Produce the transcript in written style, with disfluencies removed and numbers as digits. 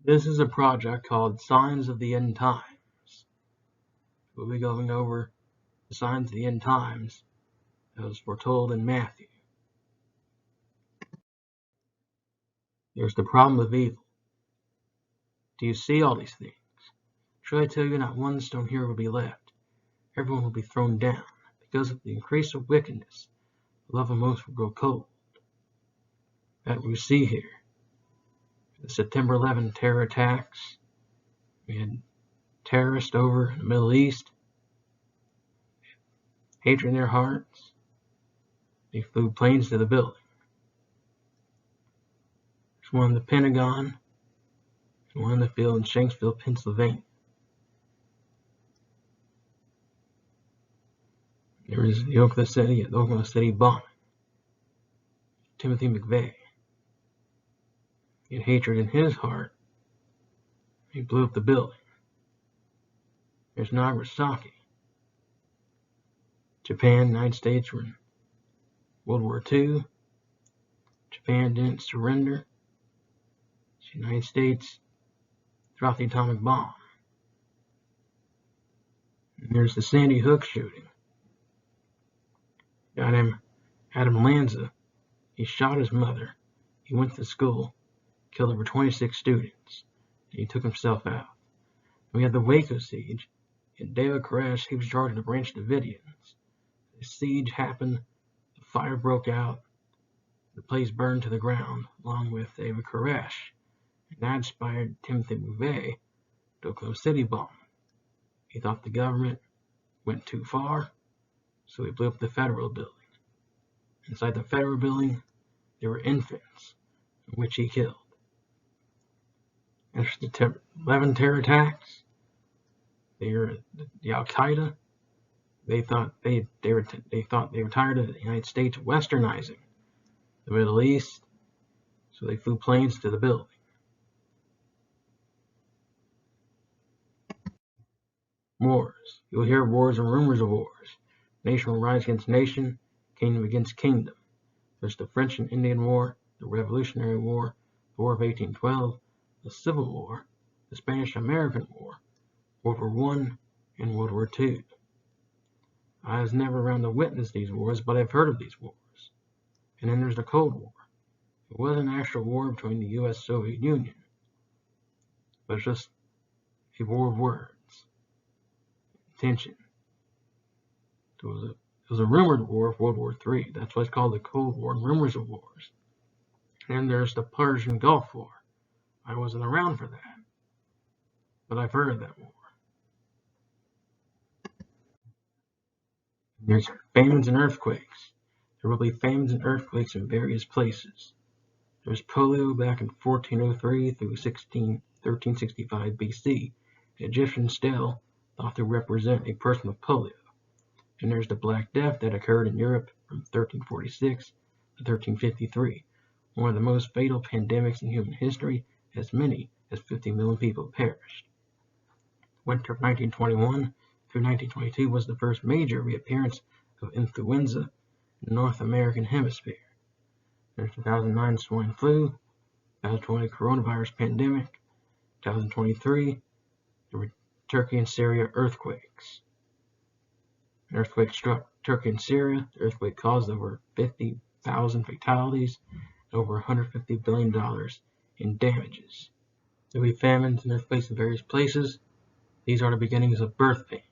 This is a project called Signs of the End Times. We'll be going over the signs of the end times as foretold in Matthew. There's the problem of evil. Do you see all these things? Should I tell you not one stone here will be left? Everyone will be thrown down. Because of the increase of wickedness, the love of most will grow cold. That we see here. The September 11 terror attacks. We had terrorists over the Middle East. Hatred in their hearts. They flew planes to the building. There's one in the Pentagon. And one in the field in Shanksville, Pennsylvania. There is the Oklahoma City bombing. Timothy McVeigh. He had hatred in his heart. He blew up the building. There's Nagasaki. Japan, United States were in World War II. Japan didn't surrender. The United States dropped the atomic bomb. And there's the Sandy Hook shooting. Got him, Adam Lanza. He shot his mother. He went to school, killed over 26 students, and he took himself out. We had the Waco siege. And David Koresh, he was charged with Branch Davidians. The siege happened. The fire broke out. The place burned to the ground, along with David Koresh. And that inspired Timothy McVeigh to Oklahoma City bomb. He thought the government went too far, so he blew up the federal building. Inside the federal building, there were infants, which he killed. After the 11 terror attacks, the Al Qaeda, they thought they were tired of the United States westernizing the Middle East, so they flew planes to the building. Wars. You'll hear of wars and rumors of wars. Nation will rise against nation, kingdom against kingdom. There's the French and Indian War, the Revolutionary War, the War of 1812, the Civil War, the Spanish-American War, World War I, and World War II. I was never around to witness these wars, but I've heard of these wars. And then there's the Cold War. It wasn't an actual war between the U.S.-Soviet Union, but it's just a war of words. Tension. It was a rumored war of World War III. That's why it's called the Cold War and rumors of wars. And there's the Persian Gulf War. I wasn't around for that, but I've heard of that war. There's famines and earthquakes. There will be famines and earthquakes in various places. There's polio back in 1403 through 1365 BC. The Egyptians still thought to represent a person with polio. And there's the Black Death that occurred in Europe from 1346 to 1353, one of the most fatal pandemics in human history, as many as 50 million people perished. Winter of 1921 through 1922 was the first major reappearance of influenza in the North American hemisphere. There's 2009 swine flu, 2020 coronavirus pandemic, 2023 the Turkey and Syria earthquakes. An earthquake struck Turkey and Syria. The earthquake caused over 50,000 fatalities and over $150 billion in damages. There will be famines and earthquakes in various places. These are the beginnings of birth pains.